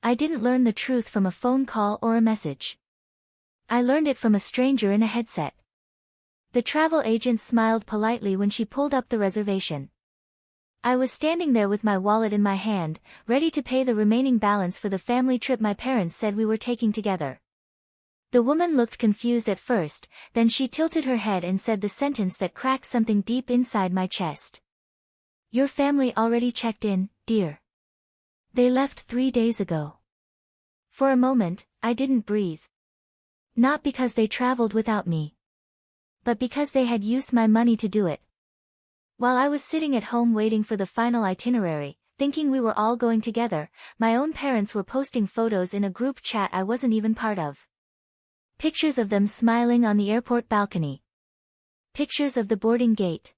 I didn't learn the truth from a phone call or a message. I learned it from a stranger in a headset. The travel agent smiled politely when she pulled up the reservation. I was standing there with my wallet in my hand, ready to pay the remaining balance for the family trip my parents said we were taking together. The woman looked confused at first, then she tilted her head and said the sentence that cracked something deep inside my chest. "Your family already checked in, dear. They left 3 days ago." For a moment, I didn't breathe. Not because they traveled without me, but because they had used my money to do it. While I was sitting at home waiting for the final itinerary, thinking we were all going together, my own parents were posting photos in a group chat I wasn't even part of. Pictures of them smiling on the airport balcony. Pictures of the boarding gate.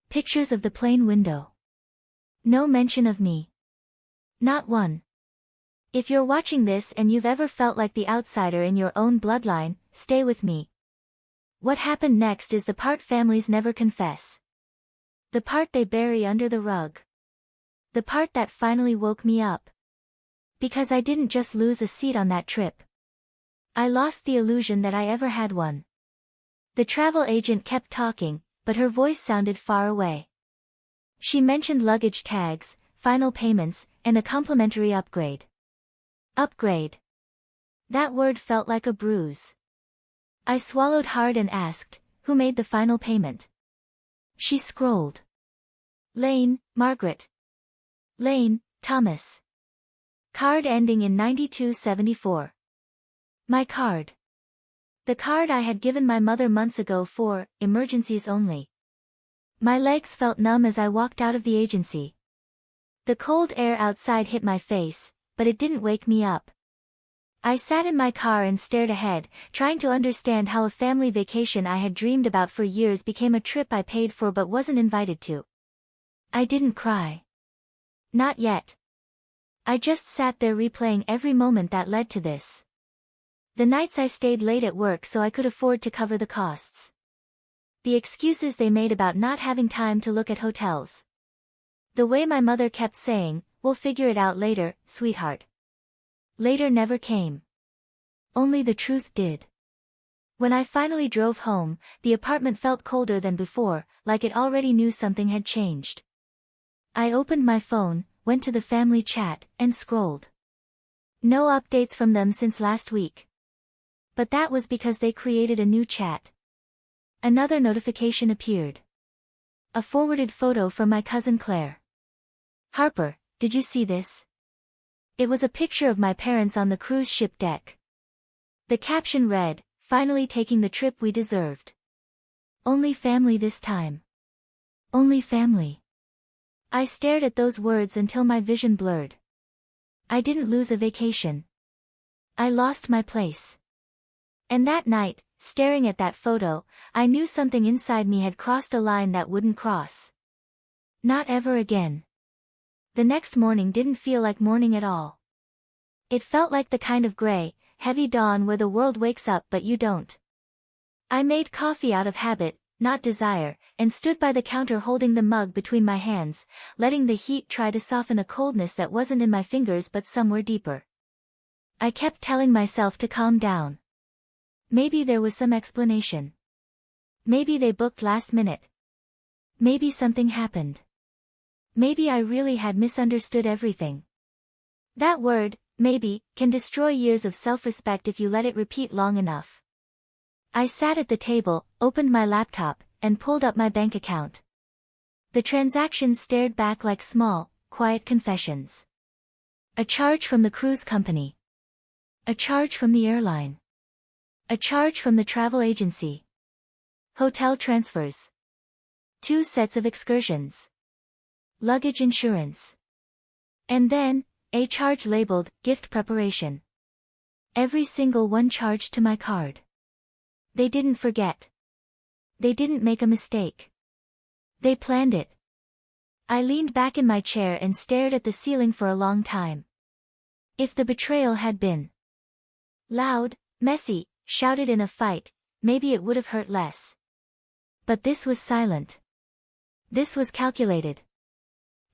Pictures of the plane window. No mention of me. Not one. If you're watching this and you've ever felt like the outsider in your own bloodline, stay with me. What happened next is the part families never confess. The part they bury under the rug. The part that finally woke me up. Because I didn't just lose a seat on that trip. I lost the illusion that I ever had one. The travel agent kept talking, but her voice sounded far away. She mentioned luggage tags, final payments, and a complimentary upgrade. Upgrade. That word felt like a bruise. I swallowed hard and asked, "Who made the final payment?" She scrolled. Lane, Margaret. Lane, Thomas. Card ending in 9274. My card. The card I had given my mother months ago for emergencies only. My legs felt numb as I walked out of the agency. The cold air outside hit my face, but it didn't wake me up. I sat in my car and stared ahead, trying to understand how a family vacation I had dreamed about for years became a trip I paid for but wasn't invited to. I didn't cry. Not yet. I just sat there replaying every moment that led to this. The nights I stayed late at work so I could afford to cover the costs. The excuses they made about not having time to look at hotels. The way my mother kept saying, "We'll figure it out later, sweetheart." Later never came. Only the truth did. When I finally drove home, the apartment felt colder than before, like it already knew something had changed. I opened my phone, went to the family chat, and scrolled. No updates from them since last week. But that was because they created a new chat. Another notification appeared. A forwarded photo from my cousin Claire. "Harper, did you see this?" It was a picture of my parents on the cruise ship deck. The caption read, "Finally taking the trip we deserved. Only family this time. Only family." I stared at those words until my vision blurred. I didn't lose a vacation. I lost my place. And that night, staring at that photo, I knew something inside me had crossed a line that wouldn't cross. Not ever again. The next morning didn't feel like morning at all. It felt like the kind of gray, heavy dawn where the world wakes up but you don't. I made coffee out of habit, not desire, and stood by the counter holding the mug between my hands, letting the heat try to soften a coldness that wasn't in my fingers but somewhere deeper. I kept telling myself to calm down. Maybe there was some explanation. Maybe they booked last minute. Maybe something happened. Maybe I really had misunderstood everything. That word, maybe, can destroy years of self-respect if you let it repeat long enough. I sat at the table, opened my laptop, and pulled up my bank account. The transactions stared back like small, quiet confessions. A charge from the cruise company. A charge from the airline. A charge from the travel agency. Hotel transfers. 2 sets of excursions. Luggage insurance. And then, a charge labeled, gift preparation. Every single one charged to my card. They didn't forget. They didn't make a mistake. They planned it. I leaned back in my chair and stared at the ceiling for a long time. If the betrayal had been loud, messy, shouted in a fight, maybe it would have hurt less. But this was silent. This was calculated.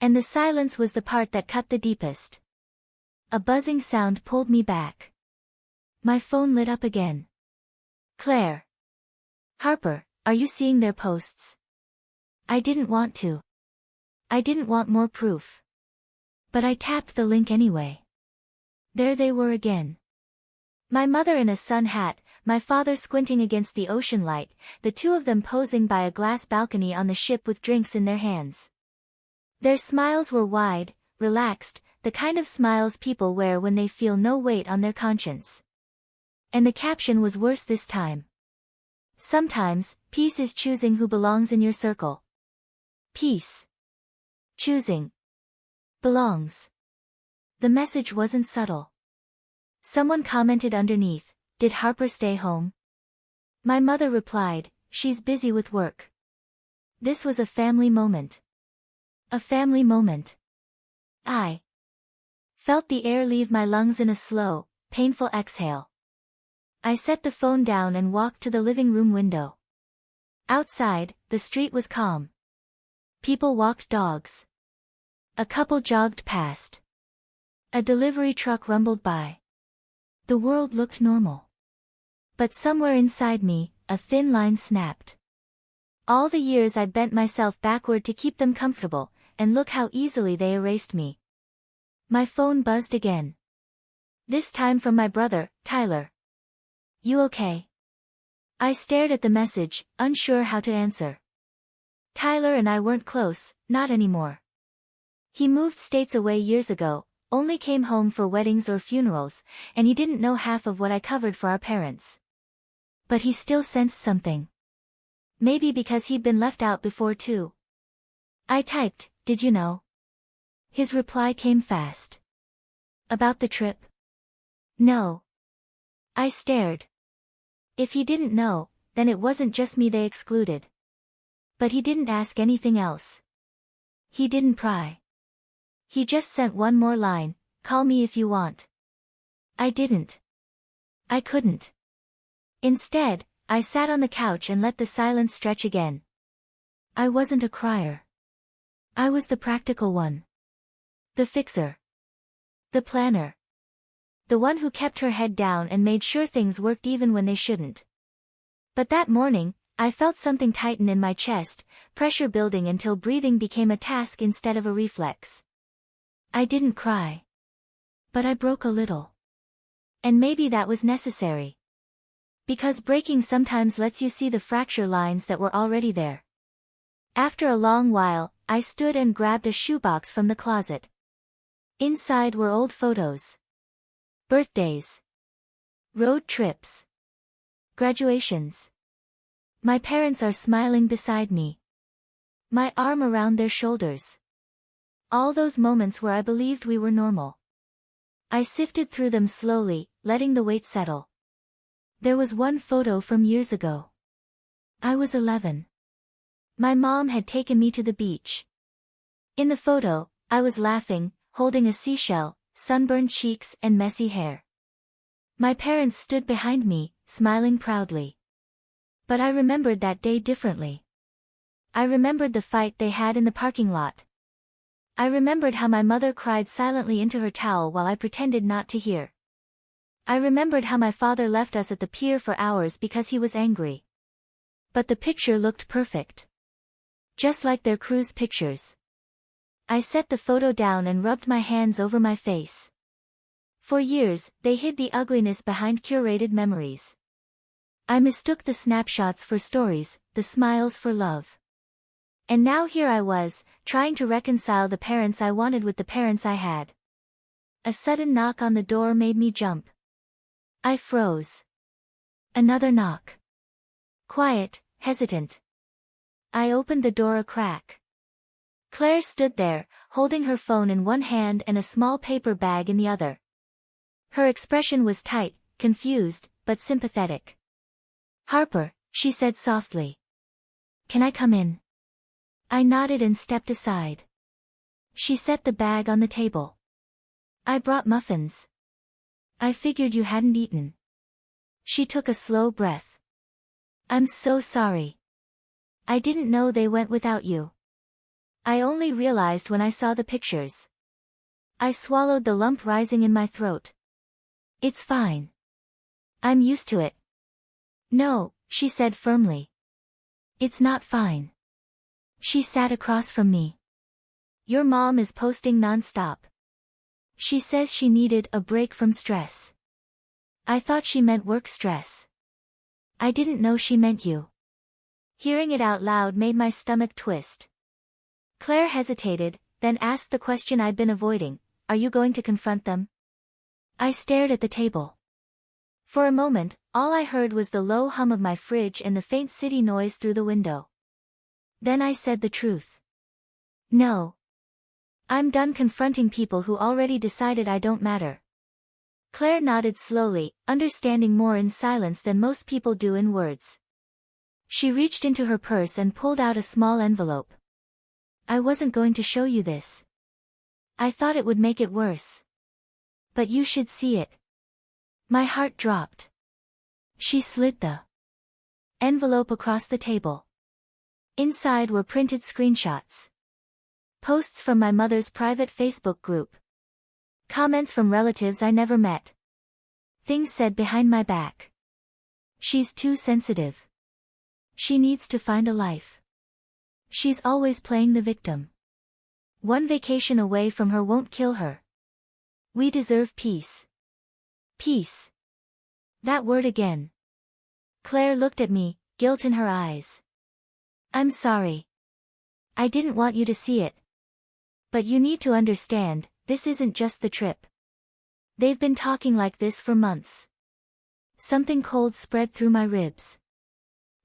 And the silence was the part that cut the deepest. A buzzing sound pulled me back. My phone lit up again. Claire. Harper, are you seeing their posts? I didn't want to. I didn't want more proof. But I tapped the link anyway. There they were again. My mother in a sun hat, my father squinting against the ocean light, the two of them posing by a glass balcony on the ship with drinks in their hands. Their smiles were wide, relaxed, the kind of smiles people wear when they feel no weight on their conscience. And the caption was worse this time. Sometimes, peace is choosing who belongs in your circle. Peace. Choosing. Belongs. The message wasn't subtle. Someone commented underneath, "Did Harper stay home?" My mother replied, "She's busy with work." This was a family moment. A family moment. I felt the air leave my lungs in a slow, painful exhale. I set the phone down and walked to the living room window. Outside, the street was calm. People walked dogs. A couple jogged past. A delivery truck rumbled by. The world looked normal. But somewhere inside me, a thin line snapped. All the years I bent myself backward to keep them comfortable, and look how easily they erased me. My phone buzzed again. This time from my brother, Tyler. "You okay?" I stared at the message, unsure how to answer. Tyler and I weren't close, not anymore. He moved states away years ago, only came home for weddings or funerals, and he didn't know half of what I covered for our parents. But he still sensed something. Maybe because he'd been left out before too. I typed, "Did you know?" His reply came fast. "About the trip?" "No." I stared. If he didn't know, then it wasn't just me they excluded. But he didn't ask anything else. He didn't pry. He just sent one more line, "Call me if you want." I didn't. I couldn't. Instead, I sat on the couch and let the silence stretch again. I wasn't a crier. I was the practical one. The fixer. The planner. The one who kept her head down and made sure things worked even when they shouldn't. But that morning, I felt something tighten in my chest, pressure building until breathing became a task instead of a reflex. I didn't cry. But I broke a little. And maybe that was necessary. Because breaking sometimes lets you see the fracture lines that were already there. After a long while, I stood and grabbed a shoebox from the closet. Inside were old photos. Birthdays. Road trips. Graduations. My parents are smiling beside me. My arm around their shoulders. All those moments where I believed we were normal. I sifted through them slowly, letting the weight settle. There was one photo from years ago. I was 11. My mom had taken me to the beach. In the photo, I was laughing, holding a seashell, sunburned cheeks and messy hair. My parents stood behind me, smiling proudly. But I remembered that day differently. I remembered the fight they had in the parking lot. I remembered how my mother cried silently into her towel while I pretended not to hear. I remembered how my father left us at the pier for hours because he was angry. But the picture looked perfect. Just like their cruise pictures. I set the photo down and rubbed my hands over my face. For years, they hid the ugliness behind curated memories. I mistook the snapshots for stories, the smiles for love. And now here I was, trying to reconcile the parents I wanted with the parents I had. A sudden knock on the door made me jump. I froze. Another knock. Quiet, hesitant. I opened the door a crack. Claire stood there, holding her phone in one hand and a small paper bag in the other. Her expression was tight, confused, but sympathetic. "Harper," she said softly. "Can I come in?" I nodded and stepped aside. She set the bag on the table. "I brought muffins. I figured you hadn't eaten." She took a slow breath. "I'm so sorry. I didn't know they went without you. I only realized when I saw the pictures." I swallowed the lump rising in my throat. It's fine. I'm used to it. No, she said firmly. It's not fine. She sat across from me. Your mom is posting non-stop. She says she needed a break from stress. I thought she meant work stress. I didn't know she meant you. Hearing it out loud made my stomach twist. Claire hesitated, then asked the question I'd been avoiding. Are you going to confront them? I stared at the table. For a moment, all I heard was the low hum of my fridge and the faint city noise through the window. Then I said the truth. No. I'm done confronting people who already decided I don't matter. Claire nodded slowly, understanding more in silence than most people do in words. She reached into her purse and pulled out a small envelope. I wasn't going to show you this. I thought it would make it worse. But you should see it. My heart dropped. She slid the envelope across the table. Inside were printed screenshots. Posts from my mother's private Facebook group. Comments from relatives I never met. Things said behind my back. She's too sensitive. She needs to find a life. She's always playing the victim. One vacation away from her won't kill her. We deserve peace. Peace. That word again. Claire looked at me, guilt in her eyes. I'm sorry. I didn't want you to see it. But you need to understand, this isn't just the trip. They've been talking like this for months. Something cold spread through my ribs.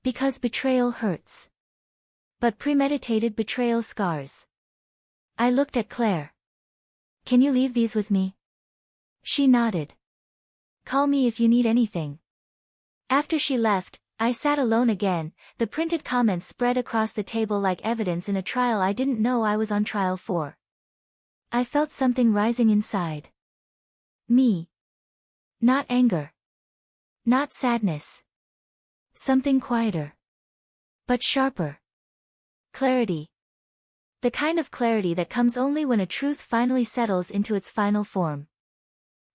Because betrayal hurts. But premeditated betrayal scars. I looked at Claire. Can you leave these with me? She nodded. Call me if you need anything. After she left, I sat alone again, the printed comments spread across the table like evidence in a trial I didn't know I was on trial for. I felt something rising inside. Me. Not anger. Not sadness. Something quieter. But sharper. Clarity. The kind of clarity that comes only when a truth finally settles into its final form.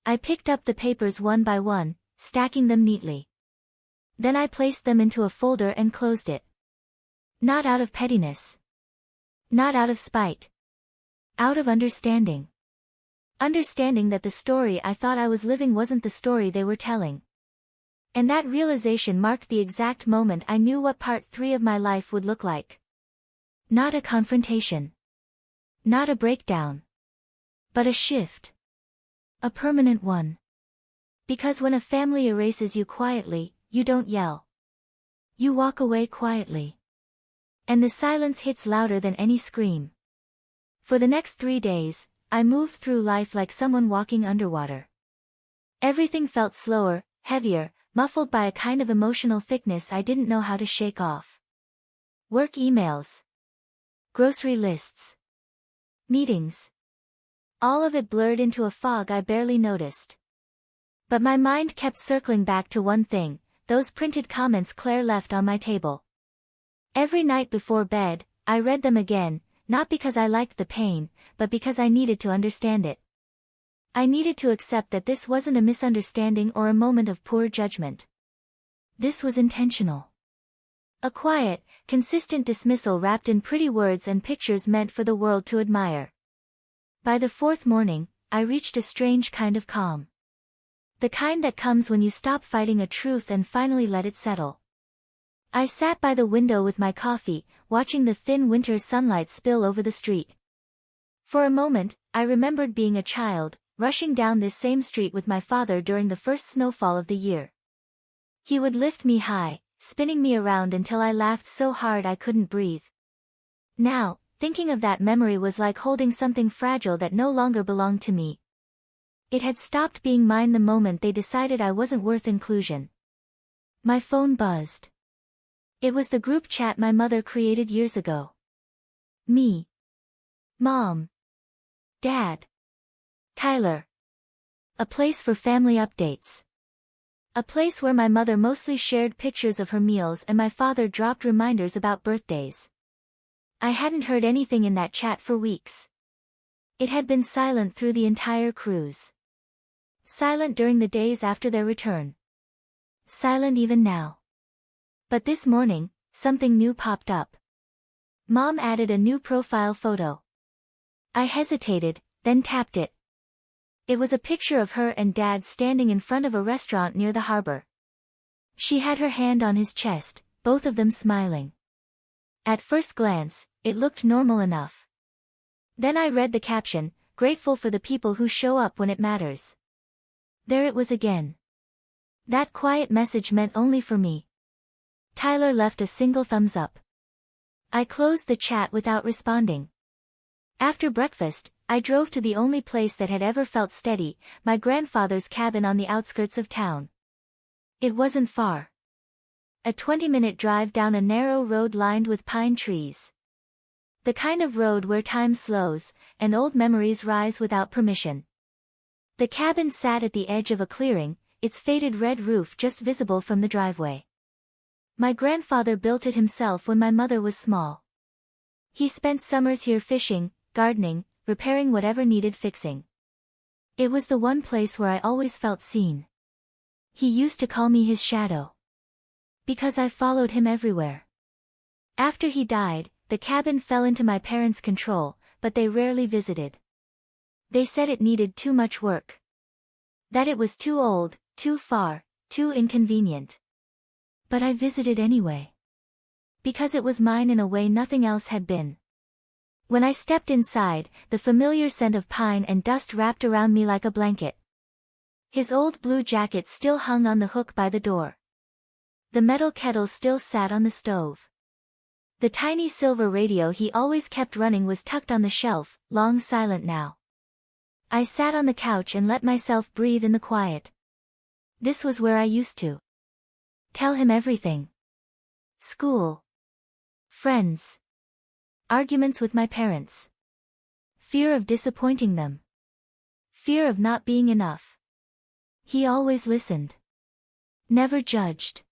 I picked up the papers one by one, stacking them neatly. Then I placed them into a folder and closed it. Not out of pettiness. Not out of spite. Out of understanding. Understanding that the story I thought I was living wasn't the story they were telling. And that realization marked the exact moment I knew what part 3 of my life would look like. Not a confrontation. Not a breakdown. But a shift. A permanent one. Because when a family erases you quietly, you don't yell. You walk away quietly. And the silence hits louder than any scream. For the next 3 days, I moved through life like someone walking underwater. Everything felt slower, heavier, muffled by a kind of emotional thickness I didn't know how to shake off. Work emails. Grocery lists. Meetings. All of it blurred into a fog I barely noticed. But my mind kept circling back to one thing, those printed comments Claire left on my table. Every night before bed, I read them again, not because I liked the pain, but because I needed to understand it. I needed to accept that this wasn't a misunderstanding or a moment of poor judgment. This was intentional. A quiet, consistent dismissal wrapped in pretty words and pictures meant for the world to admire. By the 4th morning, I reached a strange kind of calm. The kind that comes when you stop fighting a truth and finally let it settle. I sat by the window with my coffee, watching the thin winter sunlight spill over the street. For a moment, I remembered being a child, rushing down this same street with my father during the first snowfall of the year. He would lift me high, spinning me around until I laughed so hard I couldn't breathe. Now, thinking of that memory was like holding something fragile that no longer belonged to me. It had stopped being mine the moment they decided I wasn't worth inclusion. My phone buzzed. It was the group chat my mother created years ago. Me. Mom. Dad. Tyler. A place for family updates. A place where my mother mostly shared pictures of her meals and my father dropped reminders about birthdays. I hadn't heard anything in that chat for weeks. It had been silent through the entire cruise. Silent during the days after their return. Silent even now. But this morning, something new popped up. Mom added a new profile photo. I hesitated, then tapped it. It was a picture of her and Dad standing in front of a restaurant near the harbor. She had her hand on his chest, both of them smiling. At first glance, it looked normal enough. Then I read the caption, "Grateful for the people who show up when it matters." There it was again. That quiet message meant only for me. Tyler left a single thumbs up. I closed the chat without responding. After breakfast, I drove to the only place that had ever felt steady, my grandfather's cabin on the outskirts of town. It wasn't far. A 20-minute drive down a narrow road lined with pine trees. The kind of road where time slows, and old memories rise without permission. The cabin sat at the edge of a clearing, its faded red roof just visible from the driveway. My grandfather built it himself when my mother was small. He spent summers here fishing, gardening, repairing whatever needed fixing. It was the one place where I always felt seen. He used to call me his shadow. Because I followed him everywhere. After he died, the cabin fell into my parents' control, but they rarely visited. They said it needed too much work. That it was too old, too far, too inconvenient. But I visited anyway. Because it was mine in a way nothing else had been. When I stepped inside, the familiar scent of pine and dust wrapped around me like a blanket. His old blue jacket still hung on the hook by the door. The metal kettle still sat on the stove. The tiny silver radio he always kept running was tucked on the shelf, long silent now. I sat on the couch and let myself breathe in the quiet. This was where I used to tell him everything. School. Friends. Arguments with my parents. Fear of disappointing them. Fear of not being enough. He always listened. Never judged.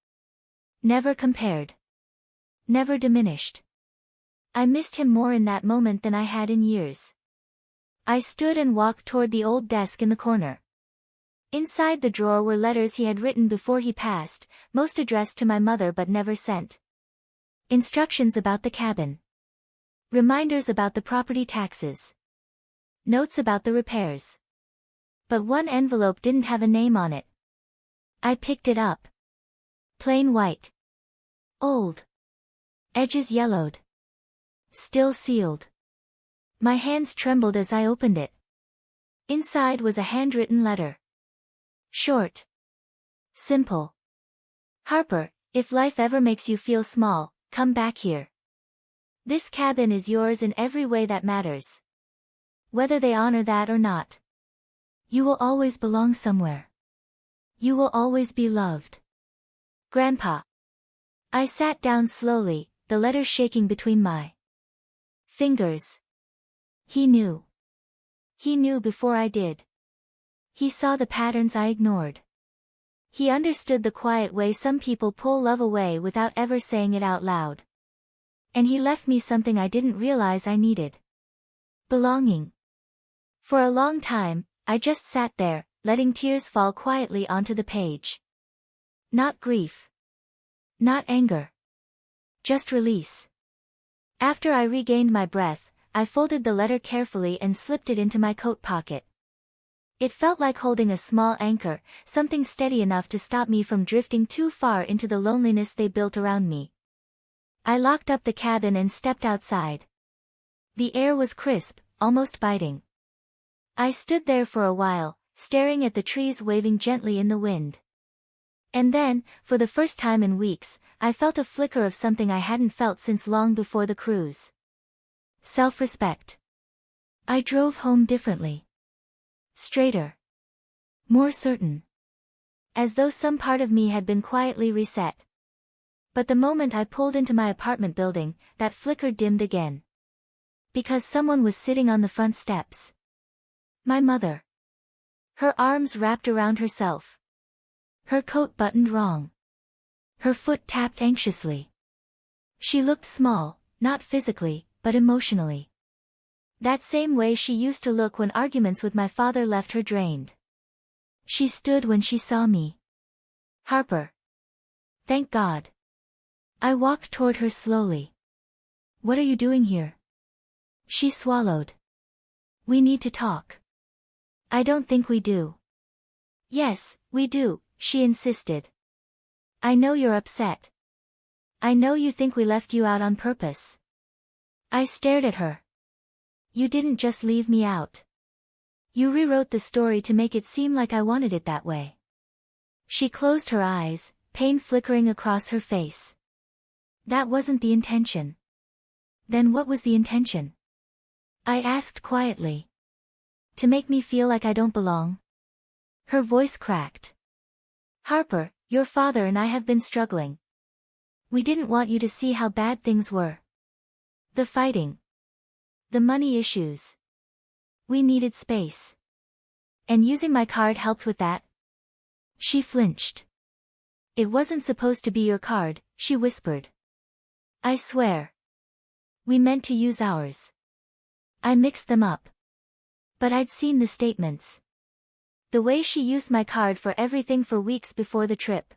Never compared. Never diminished. I missed him more in that moment than I had in years. I stood and walked toward the old desk in the corner. Inside the drawer were letters he had written before he passed, most addressed to my mother but never sent. Instructions about the cabin. Reminders about the property taxes. Notes about the repairs. But one envelope didn't have a name on it. I picked it up. Plain white. Old. Edges yellowed. Still sealed. My hands trembled as I opened it. Inside was a handwritten letter. Short. Simple. Harper, if life ever makes you feel small, come back here. This cabin is yours in every way that matters. Whether they honor that or not. You will always belong somewhere. You will always be loved. Grandpa. I sat down slowly, the letter shaking between my fingers. He knew. He knew before I did. He saw the patterns I ignored. He understood the quiet way some people pull love away without ever saying it out loud. And he left me something I didn't realize I needed. Belonging. For a long time, I just sat there, letting tears fall quietly onto the page. Not grief. Not anger. Just release. After I regained my breath, I folded the letter carefully and slipped it into my coat pocket. It felt like holding a small anchor, something steady enough to stop me from drifting too far into the loneliness they built around me. I locked up the cabin and stepped outside. The air was crisp, almost biting. I stood there for a while, staring at the trees waving gently in the wind. And then, for the first time in weeks, I felt a flicker of something I hadn't felt since long before the cruise. Self-respect. I drove home differently. Straighter. More certain. As though some part of me had been quietly reset. But the moment I pulled into my apartment building, that flicker dimmed again. Because someone was sitting on the front steps. My mother. Her arms wrapped around herself. Her coat buttoned wrong. Her foot tapped anxiously. She looked small, not physically, but emotionally. That same way she used to look when arguments with my father left her drained. She stood when she saw me. Harper. Thank God. I walked toward her slowly. What are you doing here? She swallowed. We need to talk. I don't think we do. Yes, we do, she insisted. I know you're upset. I know you think we left you out on purpose. I stared at her. You didn't just leave me out. You rewrote the story to make it seem like I wanted it that way. She closed her eyes, pain flickering across her face. That wasn't the intention. Then what was the intention? I asked quietly. To make me feel like I don't belong? Her voice cracked. Harper, your father and I have been struggling. We didn't want you to see how bad things were. The fighting. The money issues. We needed space. And using my card helped with that? She flinched. It wasn't supposed to be your card, she whispered. I swear. We meant to use ours. I mixed them up. But I'd seen the statements. The way she used my card for everything for weeks before the trip.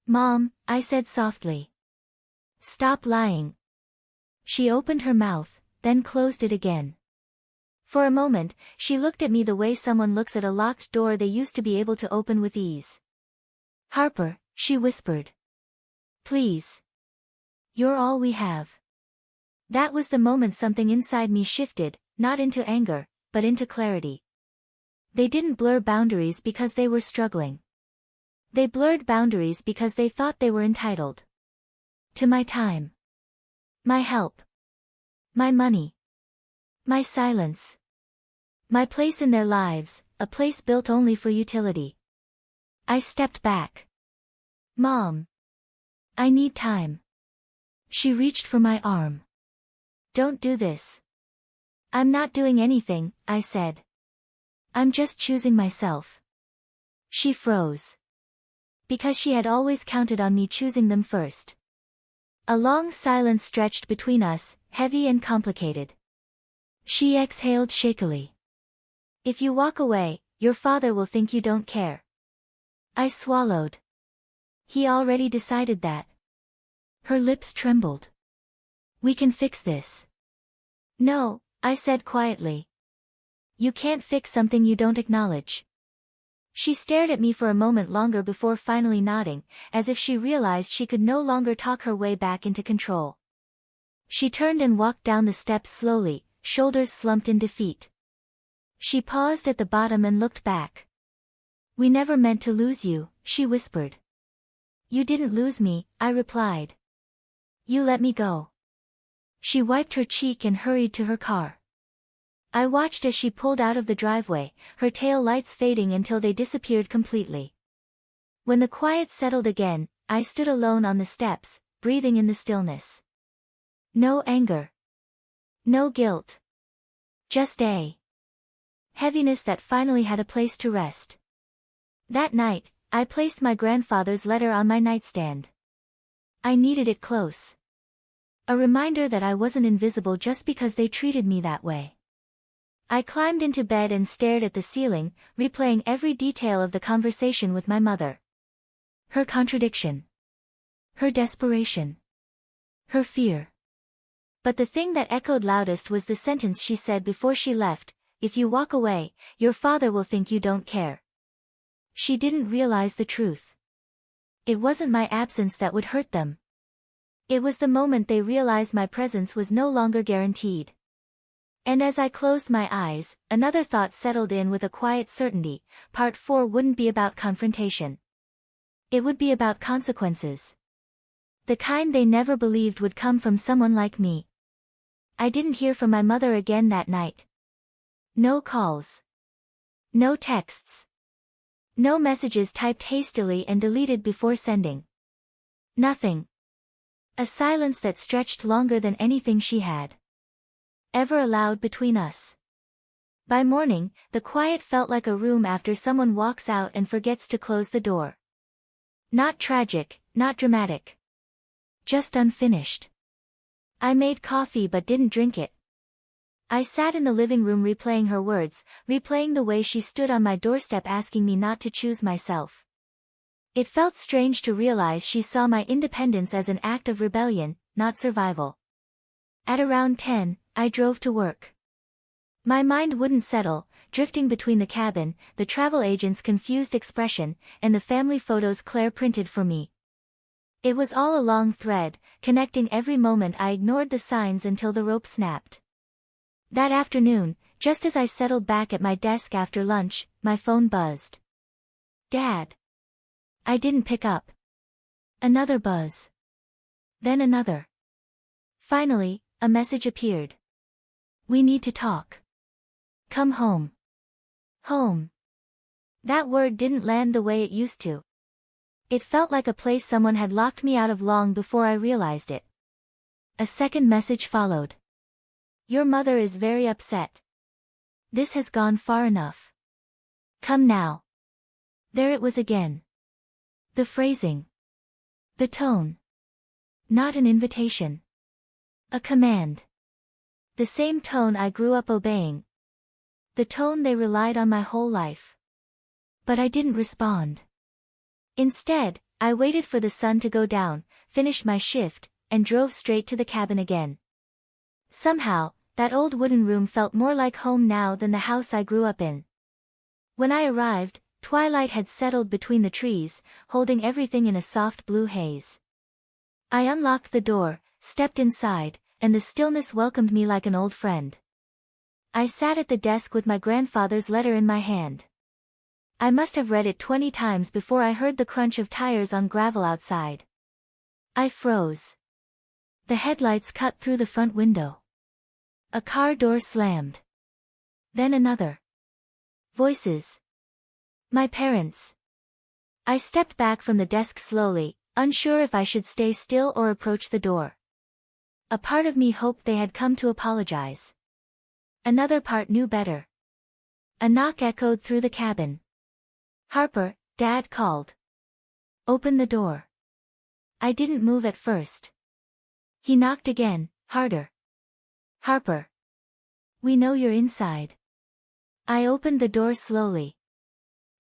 Mom, I said softly. Stop lying. She opened her mouth, then closed it again. For a moment, she looked at me the way someone looks at a locked door they used to be able to open with ease. Harper, she whispered. Please. You're all we have. That was the moment something inside me shifted, not into anger, but into clarity. They didn't blur boundaries because they were struggling. They blurred boundaries because they thought they were entitled. To my time. My help. My money. My silence. My place in their lives, a place built only for utility. I stepped back. Mom. I need time. She reached for my arm. Don't do this. I'm not doing anything, I said. I'm just choosing myself. She froze. Because she had always counted on me choosing them first. A long silence stretched between us, heavy and complicated. She exhaled shakily. If you walk away, your father will think you don't care. I swallowed. He already decided that. Her lips trembled. We can fix this. No, I said quietly. You can't fix something you don't acknowledge. She stared at me for a moment longer before finally nodding, as if she realized she could no longer talk her way back into control. She turned and walked down the steps slowly, shoulders slumped in defeat. She paused at the bottom and looked back. We never meant to lose you, she whispered. You didn't lose me, I replied. You let me go. She wiped her cheek and hurried to her car. I watched as she pulled out of the driveway, her tail lights fading until they disappeared completely. When the quiet settled again, I stood alone on the steps, breathing in the stillness. No anger. No guilt. Just a heaviness that finally had a place to rest. That night, I placed my grandfather's letter on my nightstand. I needed it close. A reminder that I wasn't invisible just because they treated me that way. I climbed into bed and stared at the ceiling, replaying every detail of the conversation with my mother. Her contradiction. Her desperation. Her fear. But the thing that echoed loudest was the sentence she said before she left, if you walk away, your father will think you don't care. She didn't realize the truth. It wasn't my absence that would hurt them. It was the moment they realized my presence was no longer guaranteed. And as I closed my eyes, another thought settled in with a quiet certainty. Part 4 wouldn't be about confrontation. It would be about consequences. The kind they never believed would come from someone like me. I didn't hear from my mother again that night. No calls. No texts. No messages typed hastily and deleted before sending. Nothing. A silence that stretched longer than anything she had ever allowed between us. By morning, the quiet felt like a room after someone walks out and forgets to close the door. Not tragic, not dramatic. Just unfinished. I made coffee but didn't drink it. I sat in the living room replaying her words, replaying the way she stood on my doorstep asking me not to choose myself. It felt strange to realize she saw my independence as an act of rebellion, not survival. At around 10, I drove to work. My mind wouldn't settle, drifting between the cabin, the travel agent's confused expression, and the family photos Claire printed for me. It was all a long thread, connecting every moment. I ignored the signs until the rope snapped. That afternoon, just as I settled back at my desk after lunch, my phone buzzed. Dad. I didn't pick up. Another buzz. Then another. Finally, a message appeared. We need to talk. Come home. Home. That word didn't land the way it used to. It felt like a place someone had locked me out of long before I realized it. A second message followed. Your mother is very upset. This has gone far enough. Come now. There it was again. The phrasing. The tone. Not an invitation. A command. The same tone I grew up obeying. The tone they relied on my whole life. But I didn't respond. Instead, I waited for the sun to go down, finished my shift, and drove straight to the cabin again. Somehow, that old wooden room felt more like home now than the house I grew up in. When I arrived, twilight had settled between the trees, holding everything in a soft blue haze. I unlocked the door, stepped inside, and the stillness welcomed me like an old friend. I sat at the desk with my grandfather's letter in my hand. I must have read it 20 times before I heard the crunch of tires on gravel outside. I froze. The headlights cut through the front window. A car door slammed. Then another. Voices. My parents. I stepped back from the desk slowly, unsure if I should stay still or approach the door. A part of me hoped they had come to apologize. Another part knew better. A knock echoed through the cabin. Harper, Dad called. Open the door. I didn't move at first. He knocked again, harder. Harper. We know you're inside. I opened the door slowly.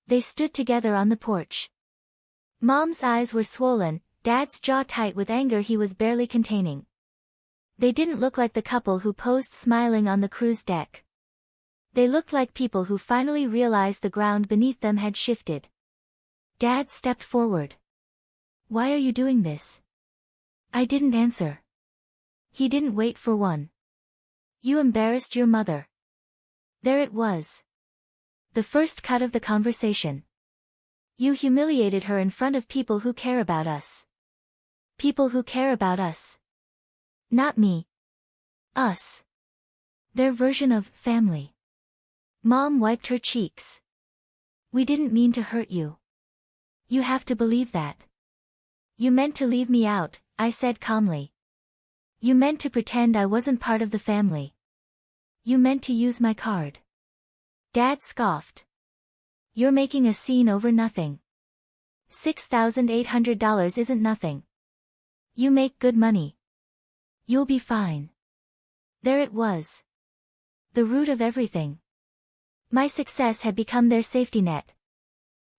They stood together on the porch. Mom's eyes were swollen, Dad's jaw tight with anger he was barely containing. They didn't look like the couple who posed smiling on the cruise deck. They looked like people who finally realized the ground beneath them had shifted. Dad stepped forward. Why are you doing this? I didn't answer. He didn't wait for one. You embarrassed your mother. There it was. The first cut of the conversation. You humiliated her in front of people who care about us. People who care about us. Not me. Us. Their version of family. Mom wiped her cheeks. We didn't mean to hurt you. You have to believe that. You meant to leave me out, I said calmly. You meant to pretend I wasn't part of the family. You meant to use my card. Dad scoffed. You're making a scene over nothing. $6,800 isn't nothing. You make good money. You'll be fine. There it was. The root of everything. My success had become their safety net.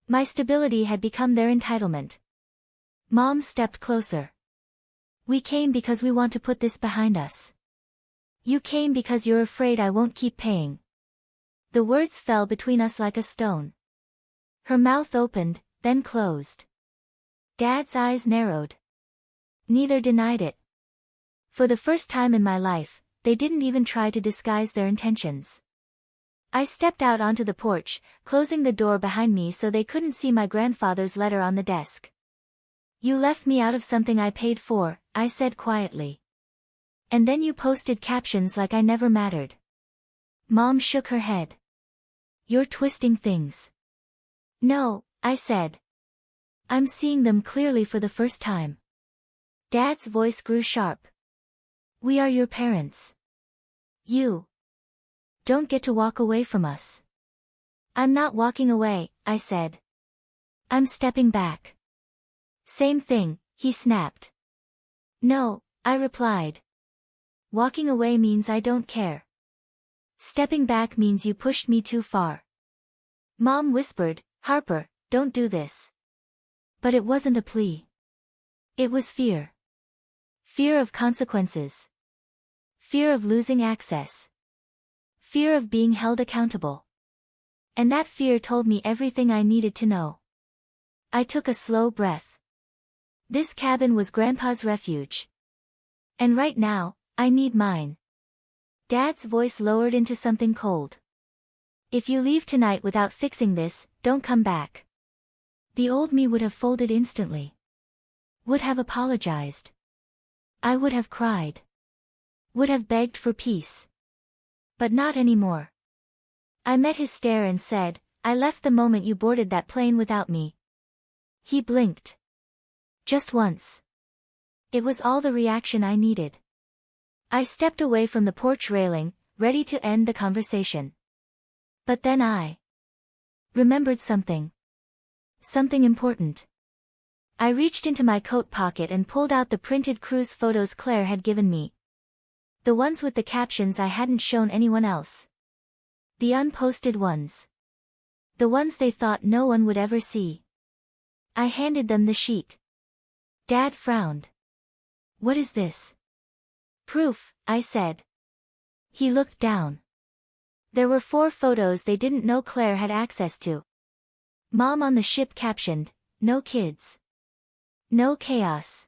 My stability had become their entitlement. Mom stepped closer. We came because we want to put this behind us. You came because you're afraid I won't keep paying. The words fell between us like a stone. Her mouth opened, then closed. Dad's eyes narrowed. Neither denied it. For the first time in my life, they didn't even try to disguise their intentions. I stepped out onto the porch, closing the door behind me so they couldn't see my grandfather's letter on the desk. You left me out of something I paid for, I said quietly. And then you posted captions like I never mattered. Mom shook her head. You're twisting things. No, I said. I'm seeing them clearly for the first time. Dad's voice grew sharp. We are your parents. You don't get to walk away from us. I'm not walking away, I said. I'm stepping back. Same thing, he snapped. No, I replied. Walking away means I don't care. Stepping back means you pushed me too far. Mom whispered, Harper, don't do this. But it wasn't a plea. It was fear. Fear of consequences. Fear of losing access. Fear of being held accountable. And that fear told me everything I needed to know. I took a slow breath. This cabin was Grandpa's refuge. And right now, I need mine. Dad's voice lowered into something cold. If you leave tonight without fixing this, don't come back. The old me would have folded instantly. Would have apologized. I would have cried. Would have begged for peace. But not anymore. I met his stare and said, I left the moment you boarded that plane without me. He blinked. Just once. It was all the reaction I needed. I stepped away from the porch railing, ready to end the conversation. But then I remembered something. Something important. I reached into my coat pocket and pulled out the printed cruise photos Claire had given me. The ones with the captions I hadn't shown anyone else. The unposted ones. The ones they thought no one would ever see. I handed them the sheet. Dad frowned. What is this? Proof, I said. He looked down. There were 4 photos they didn't know Claire had access to. Mom on the ship captioned, no kids. No chaos.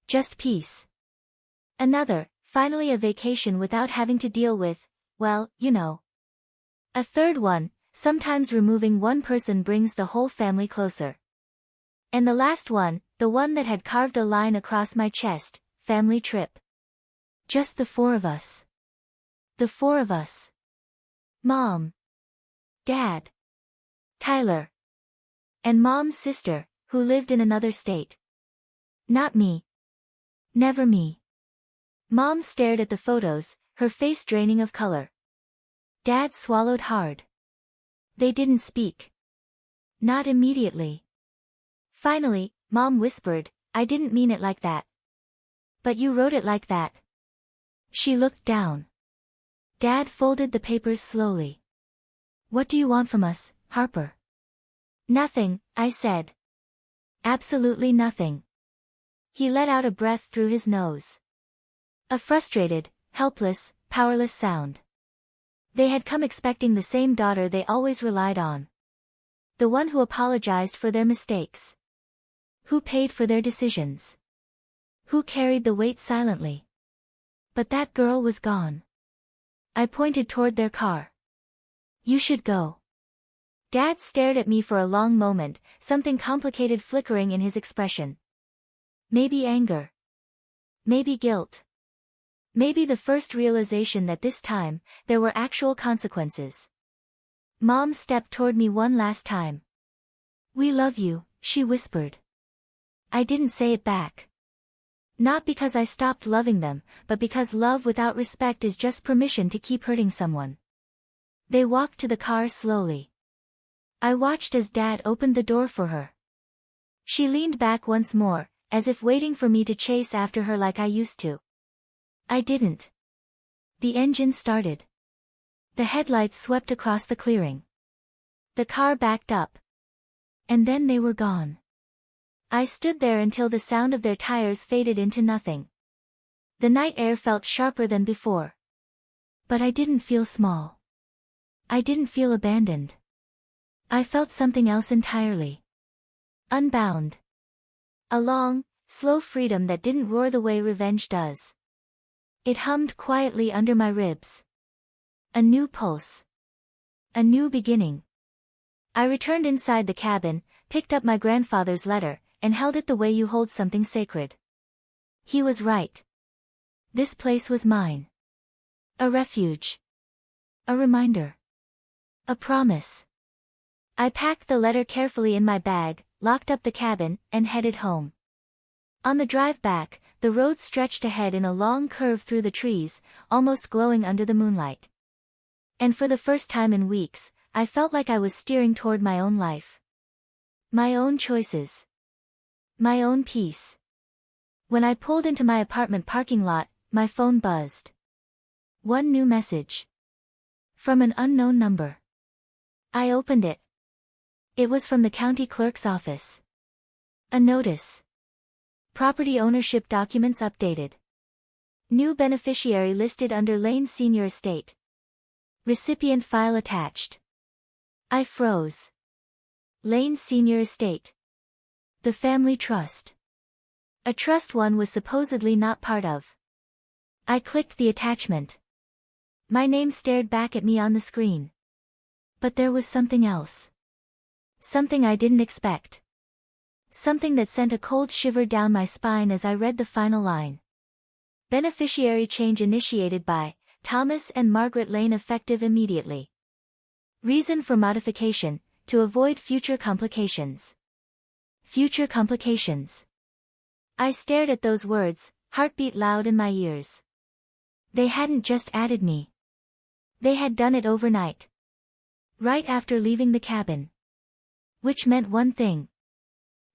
Just peace. Another, finally a vacation without having to deal with, well, you know. A third one, sometimes removing one person brings the whole family closer. And the last one, the one that had carved a line across my chest, family trip. Just the 4 of us. The 4 of us. Mom. Dad. Tyler. And Mom's sister, who lived in another state. Not me. Never me. Mom stared at the photos, her face draining of color. Dad swallowed hard. They didn't speak. Not immediately. Finally, Mom whispered, I didn't mean it like that. But you wrote it like that. She looked down. Dad folded the papers slowly. What do you want from us, Harper? Nothing, I said. Absolutely nothing. He let out a breath through his nose. A frustrated, helpless, powerless sound. They had come expecting the same daughter they always relied on. The one who apologized for their mistakes. Who paid for their decisions. Who carried the weight silently. But that girl was gone. I pointed toward their car. You should go. Dad stared at me for a long moment, something complicated flickering in his expression. Maybe anger. Maybe guilt. Maybe the first realization that this time, there were actual consequences. Mom stepped toward me one last time. We love you, she whispered. I didn't say it back. Not because I stopped loving them, but because love without respect is just permission to keep hurting someone. They walked to the car slowly. I watched as Dad opened the door for her. She leaned back once more, as if waiting for me to chase after her like I used to. I didn't. The engine started. The headlights swept across the clearing. The car backed up. And then they were gone. I stood there until the sound of their tires faded into nothing. The night air felt sharper than before. But I didn't feel small. I didn't feel abandoned. I felt something else entirely. Unbound. A long, slow freedom that didn't roar the way revenge does. It hummed quietly under my ribs. A new pulse. A new beginning. I returned inside the cabin, picked up my grandfather's letter, and held it the way you hold something sacred. He was right. This place was mine. A refuge. A reminder. A promise. I packed the letter carefully in my bag, locked up the cabin, and headed home. On the drive back, the road stretched ahead in a long curve through the trees, almost glowing under the moonlight. And for the first time in weeks, I felt like I was steering toward my own life. My own choices. My own peace. When I pulled into my apartment parking lot, my phone buzzed. One new message. From an unknown number. I opened it. It was from the county clerk's office. A notice. Property ownership documents updated. New beneficiary listed under Lane Senior Estate. Recipient file attached. I froze. Lane Senior Estate. The family trust. A trust one was supposedly not part of. I clicked the attachment. My name stared back at me on the screen. But there was something else. Something I didn't expect. Something that sent a cold shiver down my spine as I read the final line. Beneficiary change initiated by Thomas and Margaret Lane effective immediately. Reason for modification, to avoid future complications. Future complications. I stared at those words, heartbeat loud in my ears. They hadn't just added me. They had done it overnight. Right after leaving the cabin. Which meant one thing.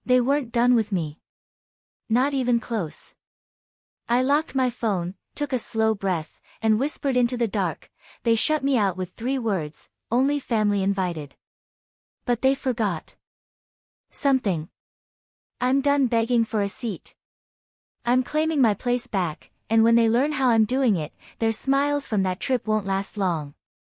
They weren't done with me. Not even close. I locked my phone, took a slow breath, and whispered into the dark. They shut me out with 3 words, only family invited. But they forgot. Something. I'm done begging for a seat. I'm claiming my place back, and when they learn how I'm doing it, their smiles from that trip won't last long.